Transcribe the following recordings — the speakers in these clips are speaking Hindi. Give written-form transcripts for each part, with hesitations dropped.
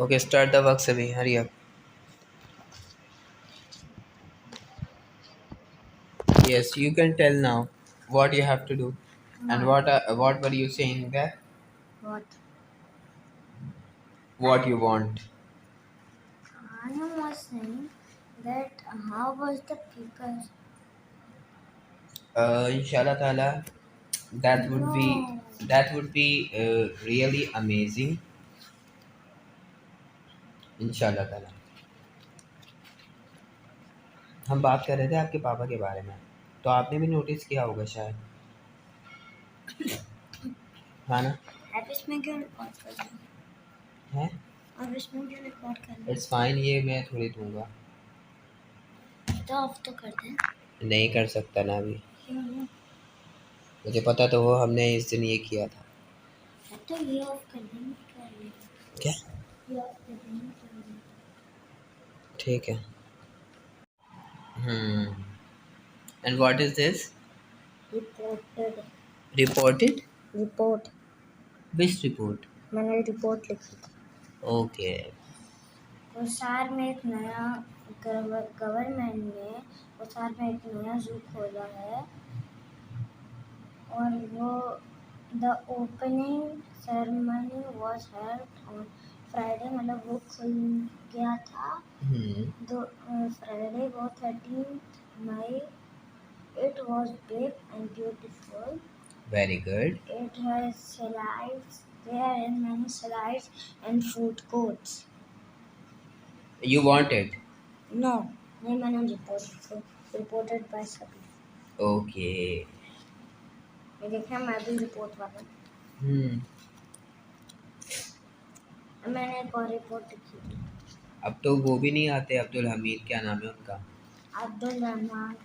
Okay, start the work, Sabi. Hurry up. Yes, you can tell now what you have to do. And what were you saying there? What? What you want? I was saying that how was the paper? Inshallah Taala, that would be No. really amazing. इंशाल्लाह ताला हम बात कर रहे थे आपके पापा के बारे में, तो आपने भी नोटिस किया होगा शायद, हाँ ना? आप इसमें क्यों रिकॉर्ड कर रहे है हैं? आप इसमें क्यों रिकॉर्ड कर रहे इट्स फाइन, ये मैं थोड़ी दूंगा। हैं? तो ऑफ तो कर दें। नहीं कर सकता ना अभी, क्यों नहीं? मुझे पता तो वो हमने इस दिन ये किया था। तो ये ऑफ कर देंगे क्या ये? क्या? ये ऑफ कर देंगे क्या ये? ठीक है। And what is this? Reported. Reported? Report. Which report? मैंने रिपोर्ट लिखी थी। ओके। तो सार में एक नया गवर्नमेंट ने सार में एक नया जू खोला है और वो the opening ceremony was held on Friday, मतलब वो खुल गया था दो फ्राइडे वो 13 मई। It was big and beautiful. Very good. It has slides. There are many slides and food courts. You wanted? No, नहीं मैंने reported by सभी। ओके। ये देखिए मैं भी रिपोर्ट वाला। मैंने एक और रिपोर्ट लिखी थी। अब तो वो भी नहीं आते, अब्दुल हमीद, क्या नाम है उनका? अब्दुल रहमान।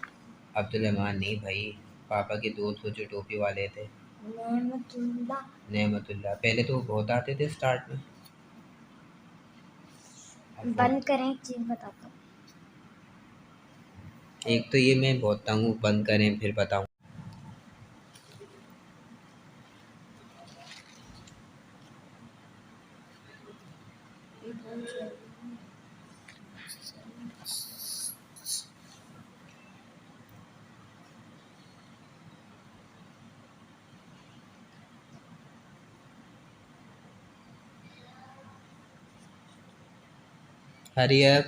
अब्दुल रहमान नहीं भाई, पापा के दोस्त वो जो टोपी वाले थे। नेमतुल्ला। नेमतुल्ला, पहले तो वो बहुत आते थे स्टार्ट में। बंद करें, एक चीज बताता हूँ। एक तो ये मैं बहुत तंग हूँ, बंद करें फिर बताऊँ। Hurry up.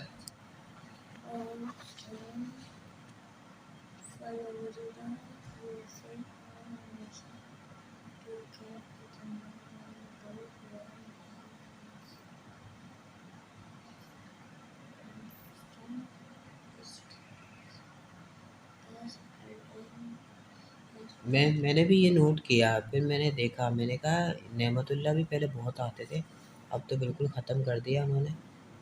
मैंने भी ये नोट किया, फिर मैंने देखा, मैंने कहा नेमतुल्ला भी पहले बहुत आते थे, अब तो बिल्कुल ख़त्म कर दिया उन्होंने।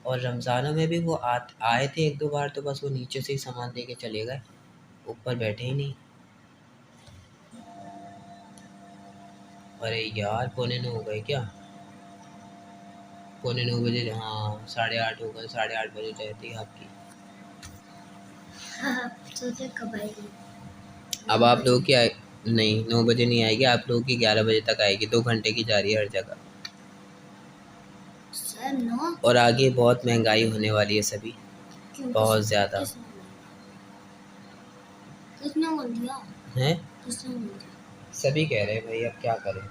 और रमज़ानों में भी वो आए थे एक दो बार, तो बस वो नीचे से ही सामान दे के चले गए, ऊपर बैठे ही नहीं। अरे यार, 9:45 हो गए क्या? 9:45 बजे, हाँ 8:30 हो गए, 8:30 बजे जाती है आपकी। सोचे कब आएगी? अब आप लोगों की आए नहीं, 9 बजे नहीं आएगी, आप लोगों की 11 बजे तक आएगी, 2 घंटे की जा रही है हर जगह। Sir no. और आगे बहुत महंगाई होने वाली है सभी, बहुत ज़्यादा। किसने बोल दिया? हैं? किसने बोल दिया? सभी कह रहे हैं भाई, अब क्या करें।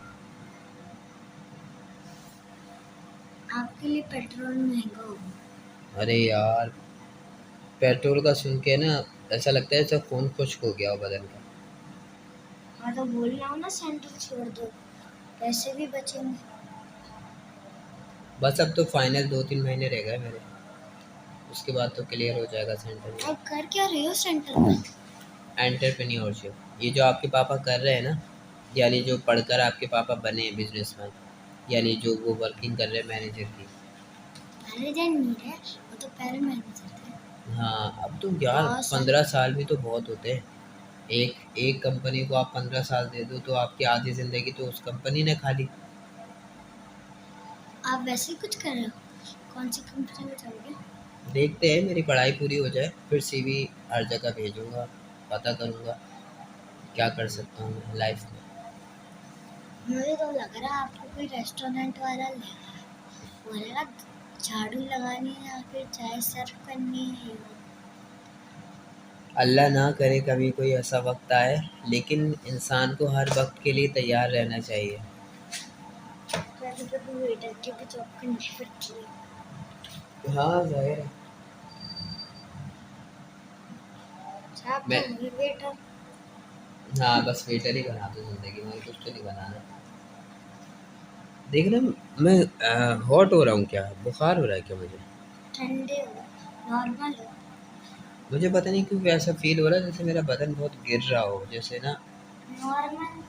आपके लिए पेट्रोल महंगा होगा। अरे यार, पेट्रोल का सुन के ना ऐसा लगता है जैसे खून खुश्क हो गया हो बदन का। हाँ तो बोल रहा हूँ ना, सेंटर छोड़ दो, पैसे भी बचेंगे। बस अब तो फाइनल 2-3 महीने रह गए मेरे, उसके बाद तो क्लियर हो जाएगा सेंटर में। अब कर क्या रहे हो सेंटर में? एंटरप्रेन्योरशिप, ये जो आपके पापा कर रहे हैं ना, यानी जो पढ़कर आपके पापा बने बिजनेसमैन, यानी जो वो वर्किंग कर रहे हैं मैनेजर की। मैनेजर नहीं है, वो तो पहले मैनेजर थे। हाँ, अब तो यार 15 साल भी तो बहुत होते हैं। एक एक कंपनी को आप 15 साल दे दो तो आपकी आधी ज़िंदगी तो उस कंपनी ने खा ली। आप वैसे ही कुछ कर रहे हो? कौन सी कंपनी में चलोगे? देखते हैं, मेरी पढ़ाई पूरी हो जाए फिर सीवी हर जगह भेजूँगा, पता करूँगा क्या कर सकता हूँ मैं लाइफ में। मुझे तो लग रहा है आपको कोई रेस्टोरेंट वाला बोलेगा झाड़ू लगानी है या फिर चाय सर्व करनी है। अल्लाह ना करे कभी कोई ऐसा वक्त आए, लेकिन इंसान को हर वक्त के लिए तैयार रहना चाहिए। कभी कभी वेटर की भी जॉब करनी पड़ती है। हाँ जाहिर है। अच्छा, आप मैं तो नहीं वेटर। हाँ बस वेटर ही बना दो ज़िंदगी में, कुछ तो नहीं बनाना। देख रहे मैं हॉट हो रहा हूँ क्या, बुखार हो रहा है क्या मुझे? ठंडे हो, नॉर्मल हो। मुझे पता नहीं क्यों ऐसा फील हो रहा है जैसे मेरा बदन बहुत गिर रहा हो, जैसे ना। नॉर्मल।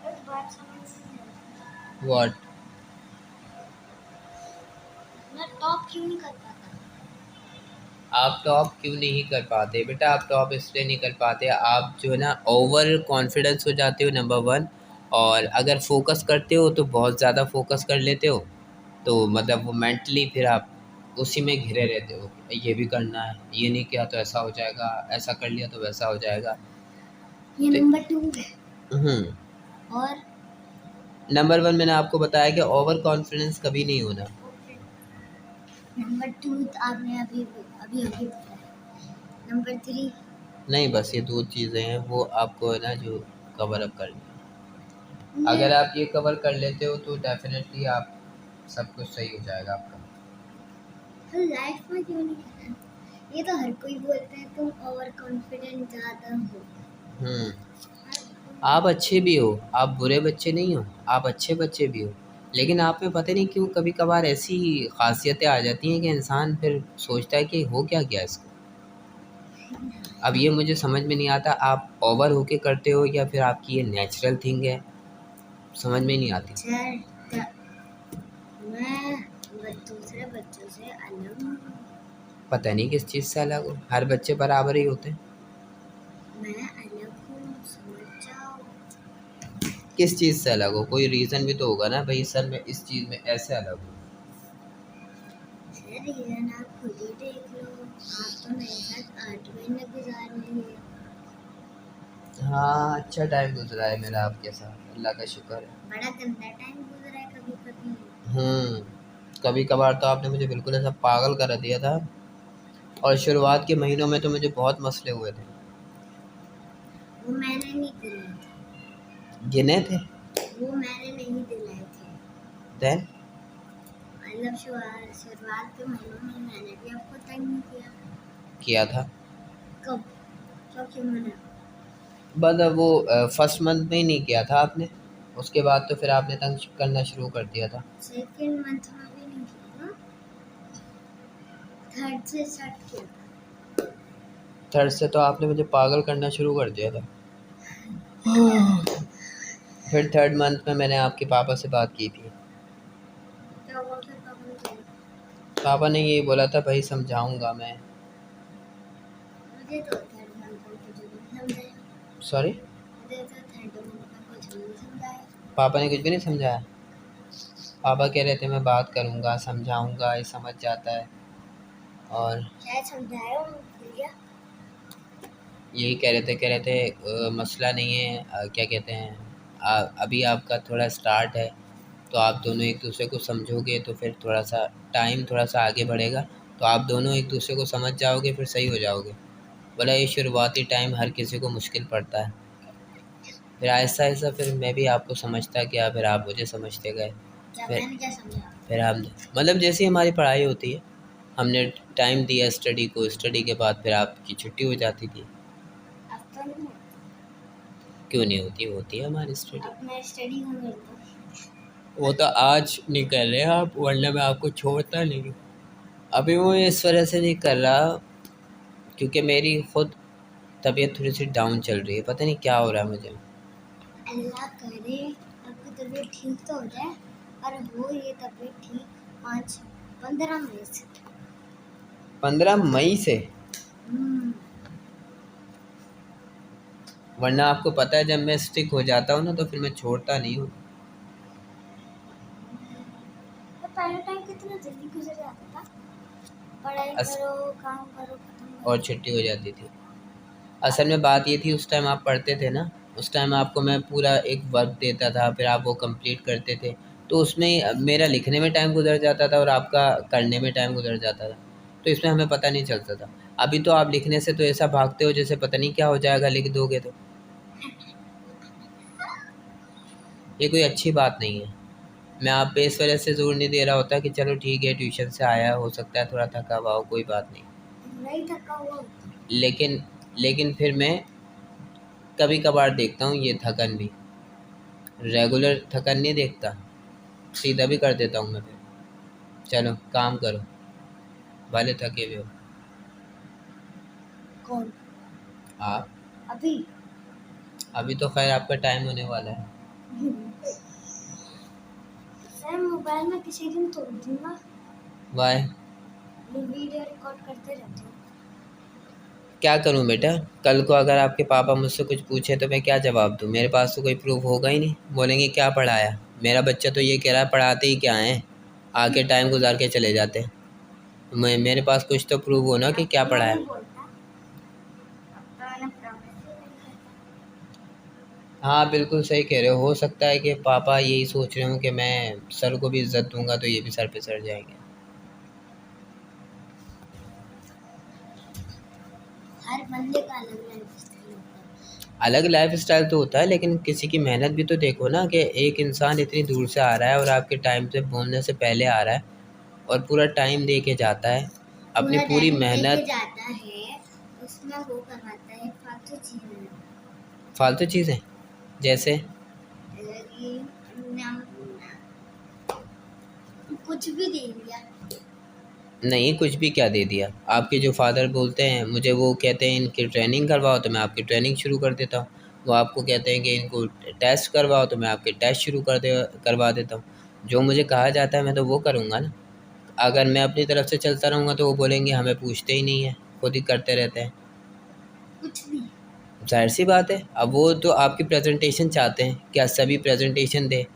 एक बात समझ नहीं आई। व्हाट? मैं टॉप क्यों नहीं कर पाता? आप टॉप क्यों नहीं कर पाते बेटा? आप टॉप इसलिए नहीं कर पाते, आप जो है ना ओवर कॉन्फिडेंस हो जाते हो, नंबर वन। और अगर फोकस करते हो तो बहुत ज़्यादा फोकस कर लेते हो, तो मतलब वो मेंटली फिर आप उसी में घिरे रहते हो। ये भी करना है, ये नहीं किया तो ऐसा हो जाएगा, ऐसा कर लिया तो वैसा हो जाएगा। ये तो नंबर 2 है। हम्म और नंबर वन मैंने आपको बताया कि ओवर कॉन्फिडेंस कभी नहीं होना। नंबर 2 आपने अभी अभी अभी बताया। नंबर 3। नहीं बस ये दो चीज़ें हैं वो आपको है ना जो कवर अप करनी है। ये अगर आप ये कवर कर लेते हो तो डेफिनेटली आप सब कुछ सही हो जाएगा आपका। तो लाइफ में क्यों नहीं करना? ये तो हर कोई बोलता है तुम ओवर कॉन्फिडेंट ज़्यादा हो। हम्म आप अच्छे भी हो, आप बुरे बच्चे नहीं हो, आप अच्छे बच्चे भी हो। लेकिन आप में पता नहीं क्यों कभी कभार ऐसी खासियतें आ जाती हैं कि इंसान फिर सोचता है कि हो क्या गया इसको। अब ये मुझे समझ में नहीं आता, आप ओवर होके करते हो या फिर आपकी ये नेचुरल थिंग है, समझ में नहीं आती। मैं दूसरे बच्चों से अलग हूँ। पता नहीं किस चीज़ से अलग हो, हर बच्चे बराबर ही होते हैं। मैं अलग हूँ, समझ जाओ। किस चीज़ से अलग हो? कोई रीज़न भी तो होगा ना भाई, सर मैं इस चीज़ में ऐसे अलग हूँ। सर रीजन आप खुद ही देख लो। आप तो मेरे साथ 8 महीने गुजार लिए। हाँ अच्छा टाइम गुजरा है मेरा आपके साथ, अल्लाह का शुक्र है। बड़ा गंदा टाइम गुजरा है कभी कभी। कभी कभार तो आपने मुझे बिल्कुल ऐसा पागल कर दिया था, और शुरुआत के महीनों में तो मुझे बहुत मसले हुए थे। वो मैंने नहीं दिलाए थे। गिने थे? वो मैंने नहीं दिलाए थे। देन मतलब शुरुआत के महीनों में मैंने भी आपको तंग नहीं किया। किया था। कब? कब क्यों मना? बस अब वो फर्स्ट मंथ में ही नहीं किया था आपने, उसके बाद तो फिर आपने तंग करना शुरू कर दिया था। सेकेंड मंथ में भी नहीं किया ना। थर्ड से स्टार्ट किया था। थर्ड से तो आपने मुझे पागल करना शुरू कर दिया था। फिर थर्ड मंथ में मैंने आपके पापा से बात की थी। क्या हुआ फिर पापा ने बोला? पापा ने यही बोला था भाई समझाऊंगा मैं। मुझे तो थर्ड मंथ में कुछ नहीं समझाया। सॉरी? मुझे तो थर्ड मंथ में कुछ नहीं समझाया। पापा ने कुछ भी नहीं समझाया? पापा कह रहे थे मैं बात करूंगा, समझाऊंगा, ये समझ जाता है। और शायद समझाया हूँ भैया। यही कह रहे थे मसला नहीं है, क्या कहते हैं, अभी आपका थोड़ा स्टार्ट है, तो आप दोनों एक दूसरे को समझोगे तो फिर थोड़ा सा टाइम थोड़ा सा आगे बढ़ेगा, तो आप दोनों एक दूसरे को समझ जाओगे, फिर सही हो जाओगे। बोला ये शुरुआती टाइम हर किसी को मुश्किल पड़ता है, फिर आहिस्ता आहिस्ता फिर मैं भी आपको समझता गया, फिर आप मुझे समझते गए। क्या फिर मैंने क्या समझा? फिर हम मतलब जैसे हमारी पढ़ाई होती है, हमने टाइम दिया स्टडी को, स्टडी के बाद फिर आपकी छुट्टी हो जाती थी। अब तो नहीं है। क्यों नहीं होती? होती है हमारी स्टडी। अब मैं स्टडी क्यों करता हूँ? वो तो आज नहीं कर रहे आप, वरना मैं आपको छोड़ता नहीं। अभी वो इस वजह से नहीं कर रहा क्योंकि मेरी खुद तबीयत थोड़ी सी डाउन चल रही है, पता नहीं क्या हो रहा है मुझे। अल्लाह करे आपकी तबीयत ठीक तो हो जाए। और हो ये तबीयत ठीक 15 मई से। 15 मई से? हम्म। वरना आपको पता है जब मैं स्टिक हो जाता हूँ ना तो फिर मैं छोड़ता नहीं हूँ। तो पहले टाइम कितना जल्दी गुजर जाता था। पढ़ाई अस करो, काम करो, खत्म और करो। छुट्टी हो जाती थी। असल में बात ये थी उस टाइम आप पढ़ते थे ना, उस टाइम आपको मैं पूरा एक वर्क देता था, फिर आप वो कंप्लीट करते थे, तो उसमें मेरा लिखने में टाइम गुजर जाता था और आपका करने में टाइम गुजर जाता था, तो इसमें हमें पता नहीं चलता था। अभी तो आप लिखने से तो ऐसा भागते हो जैसे पता नहीं क्या हो जाएगा लिख दोगे तो। ये कोई अच्छी बात नहीं है। मैं आप पे इस वजह से ज़ोर नहीं दे रहा होता कि चलो ठीक है ट्यूशन से आया, हो सकता है थोड़ा थका हुआ हो, कोई बात नहीं। नहीं थका हुआ। लेकिन लेकिन फिर मैं कभी कभार देखता हूँ ये थकन भी, रेगुलर थकन नहीं देखता, सीधा भी कर देता हूँ मैं फिर। चलो काम करो, भले थके हुए हो। कौन? आप। अभी अभी तो खैर आपका टाइम होने वाला है। सर मोबाइल में किसी दिन तोड़ दूंगा। वाह। वीडियो रिकॉर्ड करते रहते हो। क्या करूं बेटा, कल को अगर आपके पापा मुझसे कुछ पूछे तो मैं क्या जवाब दूं? मेरे पास तो कोई प्रूफ होगा ही नहीं। बोलेंगे क्या पढ़ाया। मेरा बच्चा तो ये कह रहा है पढ़ाते ही क्या है, आके टाइम गुजार के चले जाते हैं। मेरे पास कुछ तो प्रूफ हो ना कि क्या पढ़ाया। हाँ बिल्कुल सही कह रहे हो सकता है कि पापा यही सोच रहे हूँ कि मैं सर को भी इज्जत दूंगा तो ये भी सर पे चढ़ जाएंगे। हर बंदे का अलग लाइफ स्टाइल होता है। अलग लाइफ स्टाइल तो होता है, लेकिन किसी की मेहनत भी तो देखो ना, कि एक इंसान इतनी दूर से आ रहा है और आपके टाइम से बोलने से पहले आ रहा है और पूरा टाइम दे के जाता है, अपनी पूरी मेहनत। जाता है उसमें वो करवाता है फालतू चीज़ें जैसे कुछ भी दे दिया। नहीं, कुछ भी क्या दे दिया। आपके जो फादर बोलते हैं मुझे, वो कहते हैं इनकी ट्रेनिंग करवाओ तो मैं आपकी ट्रेनिंग शुरू कर देता हूँ। वो आपको कहते हैं कि इनको टेस्ट करवाओ तो मैं आपके टेस्ट शुरू करवा देता हूँ। जो मुझे कहा जाता है मैं तो वो करूँगा ना। अगर मैं अपनी तरफ से चलता रहूँगा तो वो बोलेंगे हमें पूछते ही नहीं है, खुद ही करते रहते हैं। कुछ भी। ज़ाहिर सी बात है। अब वो तो आपकी प्रेजेंटेशन चाहते हैं, क्या सभी प्रेजेंटेशन दे,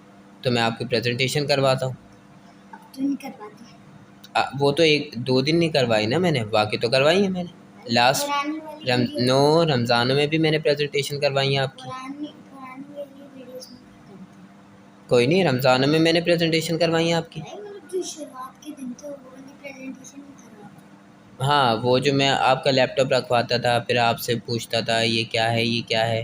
तो मैं आपकी प्रेजेंटेशन करवाता हूँ। अब तो नहीं करवाती। वो तो 1-2 दिन नहीं करवाई ना मैंने, बाकी तो करवाई है मैंने। लास्ट रमज़ानों में भी मैंने प्रेजेंटेशन करवाई है आपकी। कोई नहीं, रमज़ानों में मैंने प्रेजेंटेशन करवाई है आपकी। शुरुआत के दिन तो वो वाली प्रेजेंटेशन नहीं करवाता। हाँ, वो जो मैं आपका लैपटॉप रखवाता था, फिर आपसे पूछता था ये क्या है, ये क्या है,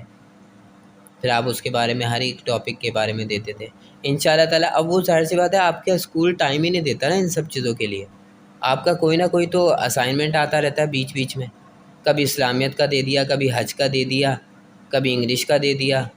फिर आप उसके बारे में हर एक टॉपिक के बारे में देते थे इंशाल्लाह ताला। अब वो ज़ाहिर सी बात है, आपका स्कूल टाइम ही नहीं देता ना इन सब चीज़ों के लिए। आपका कोई ना कोई तो असाइनमेंट आता रहता है बीच बीच में, कभी इस्लामियत का दे दिया, कभी हज का दे दिया, कभी इंग्लिश का दे दिया,